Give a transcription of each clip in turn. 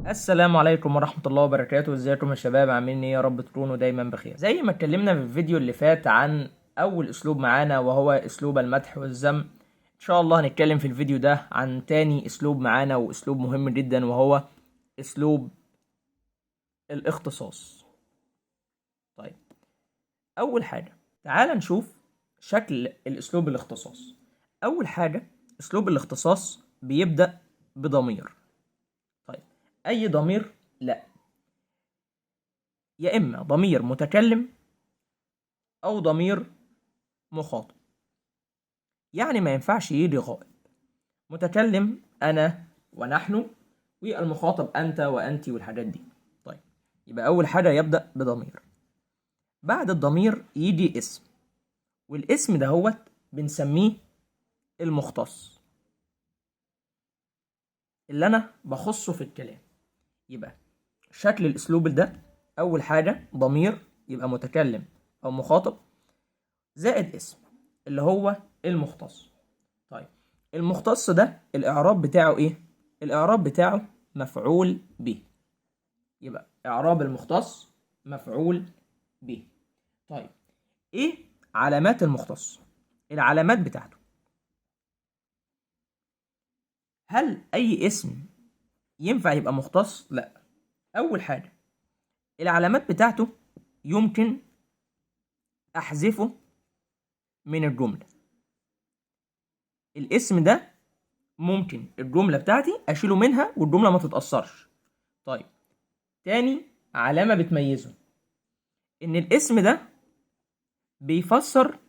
السلام عليكم ورحمة الله وبركاته. ازيكم يا شباب؟ عاملين ايه؟ يا رب تكونوا دايما بخير. زي ما اتكلمنا في الفيديو اللي فات عن اول اسلوب معانا وهو اسلوب المدح والذم، ان شاء الله هنتكلم في الفيديو ده عن تاني اسلوب معانا واسلوب مهم جدا وهو اسلوب الاختصاص. طيب، اول حاجة تعال نشوف شكل الاسلوب الاختصاص. اول حاجة اسلوب الاختصاص بيبدأ بضمير. طيب، اي ضمير؟ لا، يا إما ضمير متكلم أو ضمير مخاطب. يعني ما ينفعش يجي غائب. متكلم أنا ونحن، والمخاطب أنت وأنت والحاجات دي. طيب، يبقى أول حاجة يبدأ بضمير. بعد الضمير يجي اسم، والاسم ده هو بنسميه المختص اللي أنا بخصه في الكلام. يبقى شكل الأسلوب ده أول حاجة ضمير يبقى متكلم أو مخاطب زائد اسم اللي هو المختص. طيب، المختص ده الإعراب بتاعه إيه؟ الإعراب بتاعه مفعول به. يبقى إعراب المختص مفعول به. طيب، إيه علامات المختص؟ العلامات بتاعته، هل أي اسم ينفع يبقى مختص؟ لا. أول حاجة العلامات بتاعته يمكن أحذفه من الجملة. الاسم ده ممكن الجملة بتاعتي أشيله منها والجملة ما تتأثرش. طيب، تاني علامة بتميزه إن الاسم ده بيفسر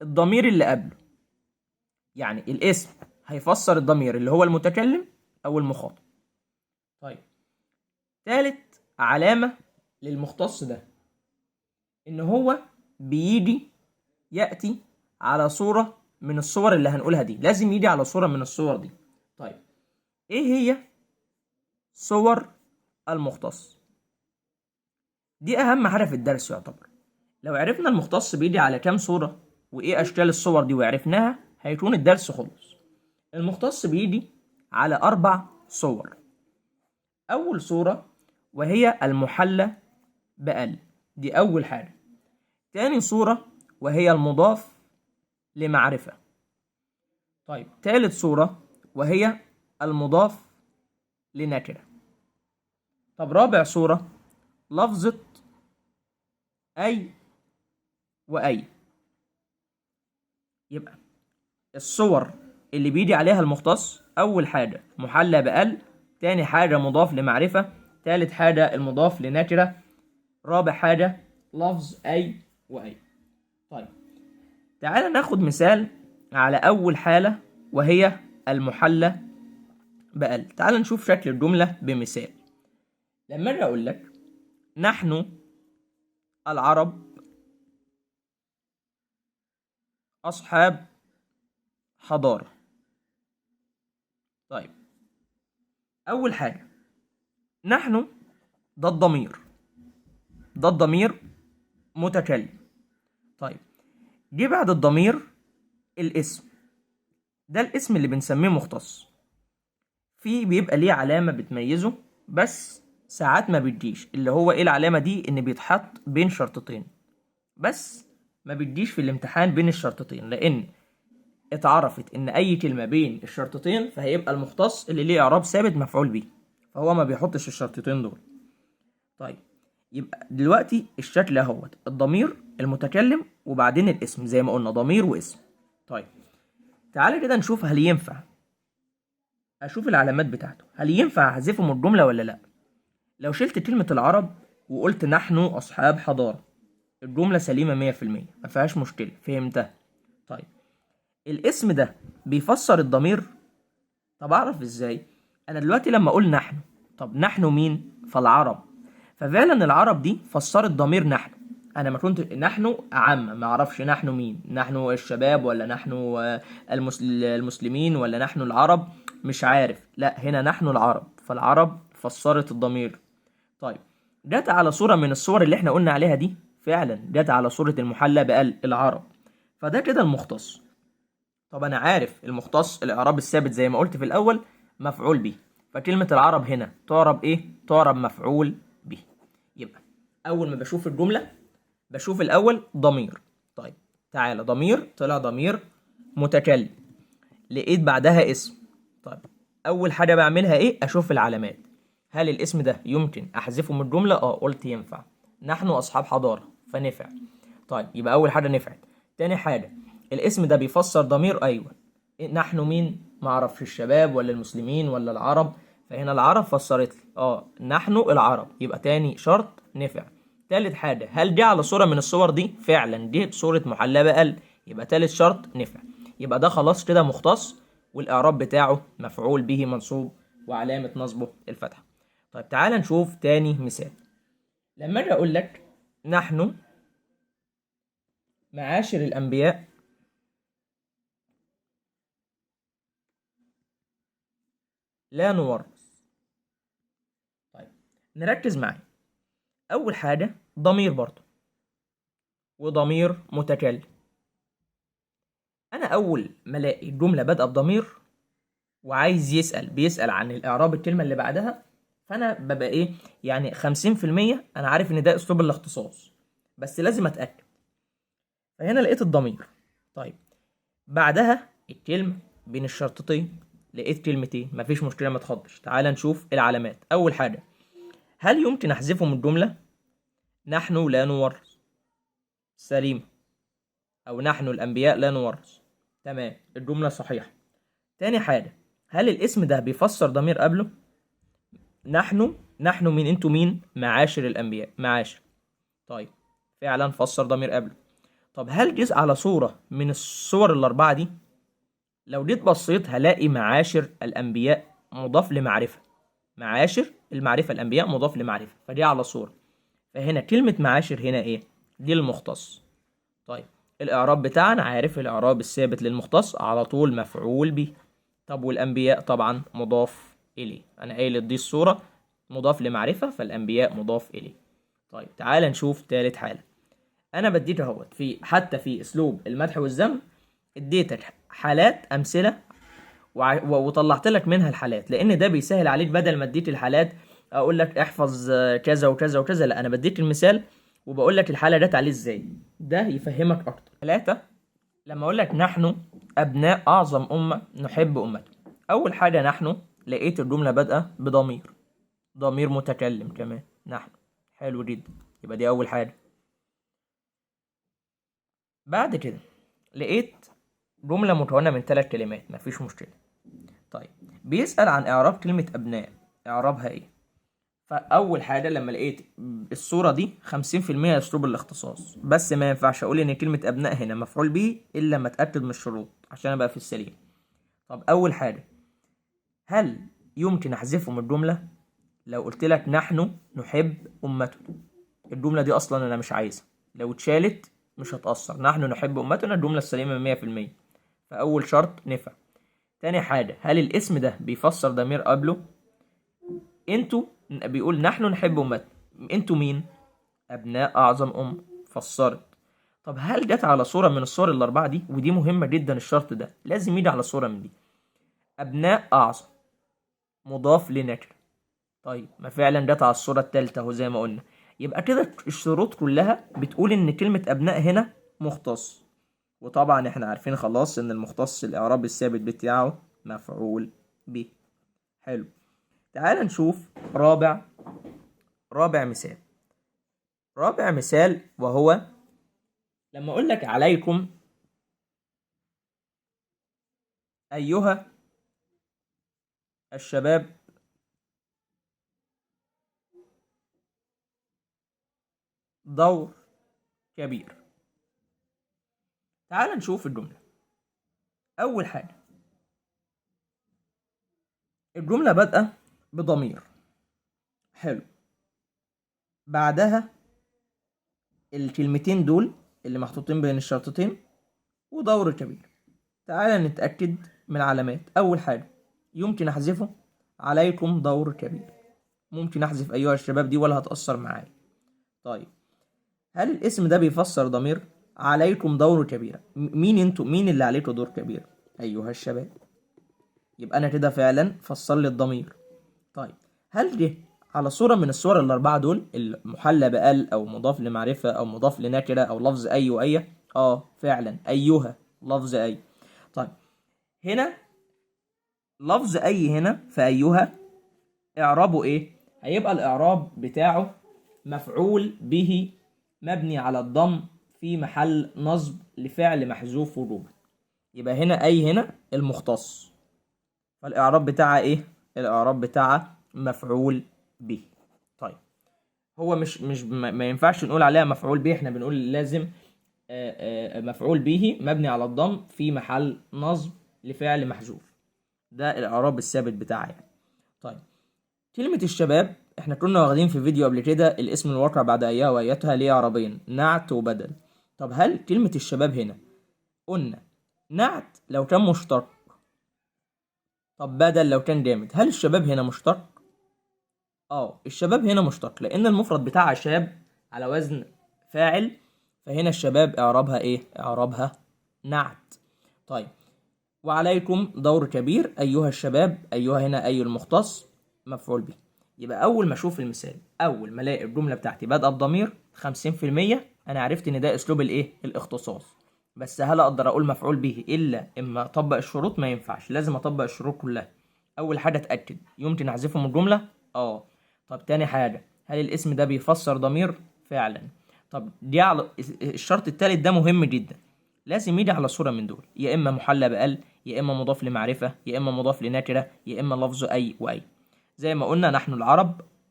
الضمير اللي قبله. يعني الاسم هيفسر الضمير اللي هو المتكلم أو المخاطب. طيب، تالت علامة للمختص ده إن هو بيجي يأتي على صورة من الصور اللي هنقولها دي. لازم يجي على صورة من الصور دي. طيب، إيه هي صور المختص؟ دي أهم حاجة في الدرس يعتبر. لو عرفنا المختص بيجي على كام صورة وإيه أشكال الصور دي وعرفناها هيكون الدرس خلص. المختص بيجي على 4 صور. أول صورة وهي المحلى بأل، دي أول حاجة. تاني صورة وهي المضاف لمعرفة. طيب، تالت صورة وهي المضاف لنكرة. طب، رابع صورة لفظة أي وأي. يبقى الصور اللي بيجي عليها المختص أول حاجة محلى بأل، تاني حاجة مضاف لمعرفة، تالت حاجة المضاف لنكرة، رابع حاجة لفظ أي وأي. طيب، تعال ناخد مثال على أول حالة وهي المحلى بأل. تعال نشوف شكل الجملة بمثال. لما أجي أقول لك نحن العرب أصحاب حضارة. طيب، أول حاجة نحن ده الضمير، ده الضمير متكلم. طيب، جه بعد الضمير الاسم، ده الاسم اللي بنسميه مختص. في بيبقى ليه علامة بتميزه بس ساعات ما بتجيش. اللي هو ايه العلامة دي؟ ان بيتحط بين شرطتين بس ما بتجيش في الامتحان بين الشرطتين، لان اتعرفت ان اي كلمة بين الشرطتين فهيبقى المختص اللي ليه اعراب ثابت مفعول به، فهو ما بيحطش الشرطتين دول. طيب، يبقى دلوقتي الشكل اهوت الضمير المتكلم وبعدين الاسم زي ما قلنا ضمير واسم. طيب، تعالى كده نشوف هل ينفع اشوف العلامات بتاعته، هل ينفع احذفه من الجملة ولا لا. لو شلت كلمة العرب وقلت نحن اصحاب حضارة الجملة سليمة 100%، ما فيهاش مشكلة، فهمتها. طيب، الاسم ده بيفسر الضمير. طب اعرف ازاي؟ انا دلوقتي لما اقول نحن، طب نحن مين؟ فالعرب. ففعلا العرب دي فسرت ضمير نحن. انا ما كنت نحن اعم، ما اعرفش نحن مين، نحن الشباب ولا نحن المسلمين ولا نحن العرب، مش عارف. لا، هنا نحن العرب، فالعرب فسرت الضمير. طيب، جت على صورة من الصور اللي احنا قلنا عليها دي، فعلا جت على صورة المحلى بقال العرب، فده كده المختص. طب انا عارف المختص الاعراب الثابت زي ما قلت في الاول مفعول به، فكلمة العرب هنا تعرب ايه؟ تعرب مفعول به. يبقى اول ما بشوف الجملة بشوف الاول ضمير. طيب تعالى، ضمير طلع ضمير متكلم، لقيت بعدها اسم. طيب اول حاجة بعملها ايه؟ اشوف العلامات. هل الاسم ده يمكن احذفه من الجملة؟ قلت ينفع، نحن اصحاب حضارة فنفع. طيب يبقى اول حاجة نفعت. تاني حاجة، الاسم ده بيفسر ضمير. ايوه، نحن مين؟ معرفش، الشباب ولا المسلمين ولا العرب؟ فهنا العرب فسرت لي، نحن العرب، يبقى تاني شرط نفع. تالت حاجة، هل دي على صورة من الصور دي؟ فعلا دي صورة محلى بقلب، يبقى تالت شرط نفع. يبقى ده خلاص كده مختص، والاعراب بتاعه مفعول به منصوب وعلامة نصبه الفتحة. طيب تعال نشوف تاني مثال. لما اجي اقول لك نحن معاشر الانبياء لا نورث. طيب نركز معايا. اول حاجة ضمير برضه، وضمير متكلم. انا اول ما الاقي الجملة بادئة بضمير وعايز بيسأل عن الاعراب الكلمة اللي بعدها، فانا ببقى ايه يعني 50% انا عارف ان ده اسلوب الاختصاص، بس لازم اتأكد. فهنا لقيت الضمير. طيب بعدها الكلمة بين الشرطتين، لقيت كلمتين، مفيش مشكلة ما تخضش. تعال نشوف العلامات. أول حاجة، هل يمكن أحذفه من الجملة؟ نحن لا نورث، سليم. أو نحن الأنبياء لا نورث، تمام، الجملة صحيحة. تاني حاجة، هل الاسم ده بيفسر ضمير قبله؟ نحن مين؟ انتوا مين؟ معاشر الأنبياء، معاشر. طيب فعلا فسر ضمير قبله. طب هل جزء على صورة من الصور الأربعة دي؟ لو جيت بصيت هلاقي معاشر الأنبياء مضاف لمعرفة، معاشر المعرفة، الأنبياء مضاف لمعرفة، فدي على صورة. فهنا كلمة معاشر هنا إيه؟ دي المختص. طيب الإعراب بتاعنا عارف، الإعراب الثابت للمختص على طول مفعول به. طب والأنبياء طبعا مضاف إليه، أنا قايل دي الصورة مضاف لمعرفة، فالأنبياء مضاف إليه. طيب تعال نشوف تالت حالة. أنا بديت أهوت حتى في أسلوب المدح والذم اديتك حالات أمثلة وطلعت لك منها الحالات، لان ده بيسهل عليك. بدل ما اديك الحالات اقول لك احفظ كذا وكذا وكذا، لا انا بديك المثال وبقول لك الحاله جت عليه ازاي، ده يفهمك اكتر. ثلاثة، لما اقول لك نحن ابناء اعظم امه نحب امته. اول حاجه نحن، لقيت الجمله بادئه بضمير، ضمير متكلم كمان، نحن. حلو جدا، يبقى دي اول حاجه. بعد كده لقيت جمله مكونه من 3 كلمات، مفيش مشكله. طيب بيسأل عن إعراب كلمة أبناء، إعرابها إيه؟ فأول حاجة لما لقيت الصورة دي 50% أسلوب الاختصاص، بس ما ينفعش أقول إن كلمة أبناء هنا مفعول به إلا لما أتأكد من الشروط عشان أبقى في السليم. طب أول حاجة، هل يمكن أحذفه من الجملة؟ لو قلت لك نحن نحب أمتنا، الجملة دي أصلا أنا مش عايزها، لو اتشالت مش هتأثر. نحن نحب أمتنا الجملة السليمة 100%، فأول شرط نفع. تاني حاجة، هل الاسم ده بيفسر ضمير قبله؟ انتوا، بيقول نحن نحب امتنا، انتوا مين؟ ابناء اعظم فسرت. طب هل جت على صورة من الصور الاربعة دي؟ ودي مهمة جدا، الشرط ده لازم يجي على صورة من دي. ابناء اعظم مضاف لنكر. طيب ما فعلا جت على الصورة التالتة اهو زي ما قلنا. يبقى كده الشروط كلها بتقول ان كلمة ابناء هنا مختص، وطبعا احنا عارفين خلاص ان المختص الاعراب الثابت بتاعه مفعول به. حلو، تعال نشوف رابع مثال. رابع مثال وهو لما اقول لك عليكم ايها الشباب دور كبير. تعال نشوف الجملة. اول حاجة الجملة بادئة بضمير، حلو، بعدها الكلمتين دول اللي محطوطين بين الشرطتين ودور كبير. تعال نتأكد من العلامات. اول حاجة يمكن احذفه، عليكم دور كبير، ممكن احذف ايها الشباب دي ولا هتأثر معايا. طيب هل الاسم ده بيفسر ضمير؟ عليكم دور كبير، مين انتوا؟ مين اللي عليكم دور كبير؟ ايها الشباب. يبقى انا كده فعلا فسر لي الضمير. طيب هل ده على صورة من الصور الأربعة دول، المحلى بأل أو مضاف لمعرفة أو مضاف لنكرة أو لفظ أي وأي؟ فعلا أيها لفظ أي. طيب هنا لفظ أي هنا فأيها إعرابه إيه؟ هيبقى الإعراب بتاعه مفعول به مبني على الضم في محل نصب لفعل محذوف وجوبا. يبقى هنا أي هنا المختص، فالإعراب بتاعها إيه؟ الإعراب بتاعها مفعول به. طيب هو مش ما ينفعش نقول عليها مفعول به، احنا بنقول لازم مفعول به مبني على الضم في محل نصب لفعل محذوف، ده الإعراب الثابت بتاعها يعني. طيب كلمة الشباب احنا كنا واخدين في فيديو قبل كده الاسم الواقع بعد اياه وايتها ليه عربين، نعت وبدل. طب هل كلمة الشباب هنا قلنا نعت لو كان مشتق، طب بدل لو كان جامد، هل الشباب هنا مشتق؟ الشباب هنا مشتق لان المفرد بتاعها شاب على وزن فاعل، فهنا الشباب اعرابها ايه؟ اعرابها نعت. طيب وعليكم دور كبير، ايها الشباب، ايها هنا اي المختص مفعول به. يبقى اول ما اشوف المثال، اول ما الاقي الجمله بتاعتي بادئه بضمير 50%، انا عرفت ان ده اسلوب الايه؟ الاختصاص. بس هل اقدر اقول مفعول به الا اما اطبق الشروط؟ ما ينفعش، لازم اطبق الشروط كلها. اول حاجه اتاكد يمكن احذفه من الجمله. طب تاني حاجه، هل الاسم ده بيفسر ضمير؟ فعلا. طب دي على الشرط التالت ده مهم جدا، لازم يجي على صوره من دول، يا اما محلى بال، يا اما مضاف لمعرفه، يا اما مضاف لنكره، يا اما لفظ اي واي. زي ما قلنا نحن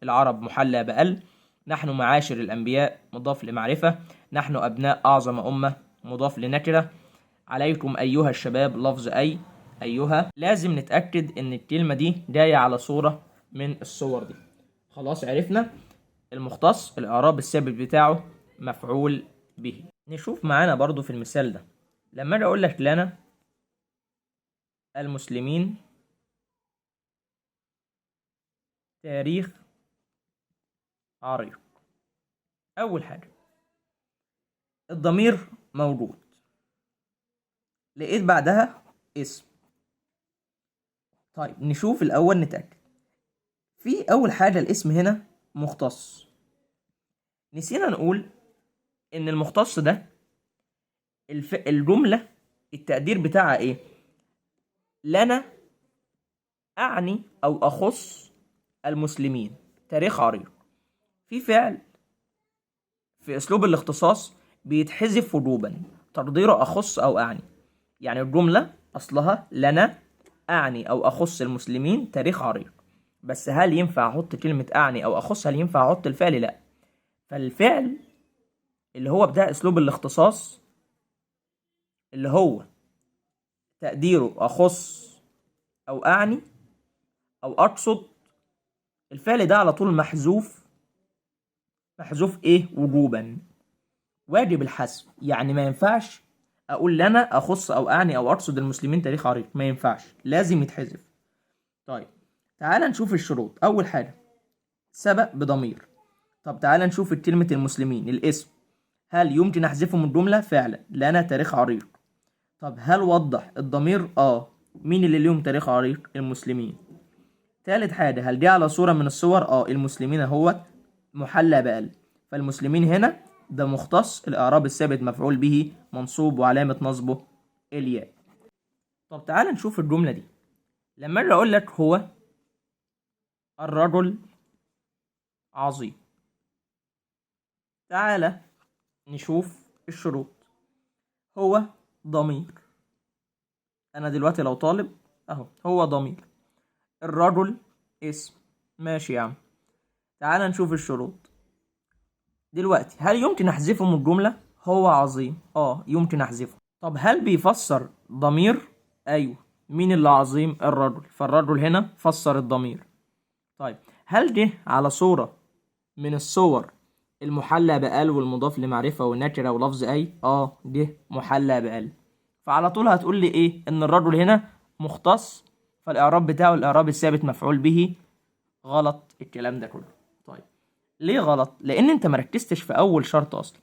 العرب محلى بال، نحن معاشر الانبياء مضاف لمعرفه، نحن ابناء اعظم امه مضاف لنكره، عليكم ايها الشباب لفظ اي ايها. لازم نتاكد ان الكلمه دي جايه على صوره من الصور دي. خلاص عرفنا المختص الاعراب الثابت بتاعه مفعول به. نشوف معانا برضو في المثال ده، لما اجي اقول لك لنا المسلمين تاريخ عريق، اول حاجه الضمير موجود، لقيت بعدها اسم. طيب نشوف الاول نتاكد. في اول حاجه الاسم هنا مختص، نسينا نقول ان المختص ده الجمله التقدير بتاعها ايه؟ لنا اعني او اخص المسلمين تاريخ عريق. في فعل في اسلوب الاختصاص بيتحذف وجوبا، تقديره اخص او اعني. يعني الجمله اصلها لنا اعني او اخص المسلمين تاريخ عريق، بس هل ينفع احط كلمه اعني او اخص؟ هل ينفع احط الفعل؟ لا. فالفعل اللي هو بتاع اسلوب الاختصاص اللي هو تقديره اخص او اعني او اقصد، الفعل ده على طول محذوف. محذوف ايه؟ وجوبا، واجب الحذف. يعني ما ينفعش اقول لنا اخص او اعني او اقصد المسلمين تاريخ عريق، ما ينفعش، لازم يتحذف. طيب تعال نشوف الشروط. اول حاجه سبق بضمير. طب تعال نشوف كلمه المسلمين الاسم، هل يمكن احذفه من الجمله؟ فعلا، لنا تاريخ عريق. طب هل وضح الضمير؟ مين اللي ليهم تاريخ عريق؟ المسلمين. تالت حاجه، هل دي على صوره من الصور؟ المسلمين اهوت محلى بال، فالمسلمين هنا ده مختص، الاعراب الثابت مفعول به منصوب وعلامه نصبه الياء. طب تعال نشوف الجمله دي، لما اجي اقول لك هو الرجل عظيم، تعال نشوف الشروط. هو ضمير، انا دلوقتي لو طالب اهو هو ضمير، الرجل اسم، ماشي يا عم. تعال نشوف الشروط دلوقتي، هل يمكن احذفه من الجمله؟ هو عظيم، يمكن احذفه. طب هل بيفسر ضمير؟ ايوه. مين اللي عظيم؟ الرجل، فالرجل هنا فسر الضمير. طيب هل ده على صوره من الصور المحلى بال والمضاف لمعرفه والنكره ولفظ اي؟ ده محلى بال، فعلى طول هتقول لي ايه؟ ان الرجل هنا مختص، فالاعراب بتاعه الاعراب الثابت مفعول به. غلط الكلام ده كله. طيب ليه غلط؟ لان انت مركزتش في اول شرط اصلا،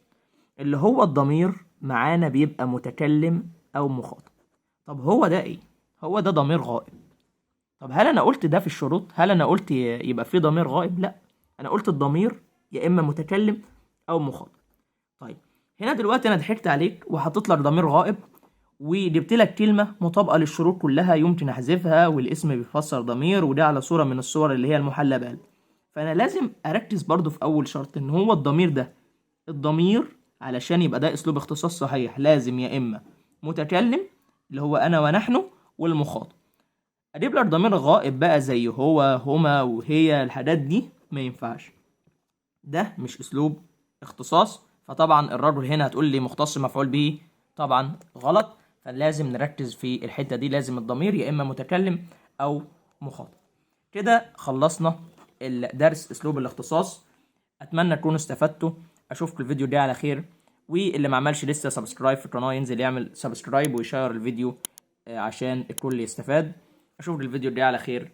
اللي هو الضمير معانا بيبقى متكلم او مخاطب. طب هو ده ايه؟ هو ده ضمير غائب. طب هل انا قلت ده في الشروط؟ هل انا قلت يبقى في ضمير غائب؟ لا، انا قلت الضمير يا اما متكلم او مخاطب. طيب هنا دلوقتي انا ضحكت عليك وحطيت لك ضمير غائب وجبت لك كلمه مطابقه للشروط كلها يمكن احذفها، والاسم بيفسر ضمير، وده على صوره من الصور اللي هي المحلى بال. فانا لازم اركز برضو في اول شرط ان هو الضمير ده، الضمير علشان يبقى ده اسلوب اختصاص صحيح لازم يا اما متكلم اللي هو انا ونحن والمخاطب. اجيب لك ضمير غائب بقى زي هو هما وهي، الحاجات دي ما ينفعش، ده مش اسلوب اختصاص. فطبعا الرجل هنا هتقول لي مختص مفعول به، طبعا غلط. فلازم نركز في الحتة دي، لازم الضمير يا اما متكلم او مخاطب. كده خلصنا الدرس اسلوب الاختصاص. اتمنى تكونوا استفدتوا. اشوفكم الفيديو الجاي على خير، واللي ما عملش لسه سبسكرايب في القناه ينزل يعمل سبسكرايب ويشير الفيديو عشان الكل يستفاد. اشوفك الفيديو الجاي على خير.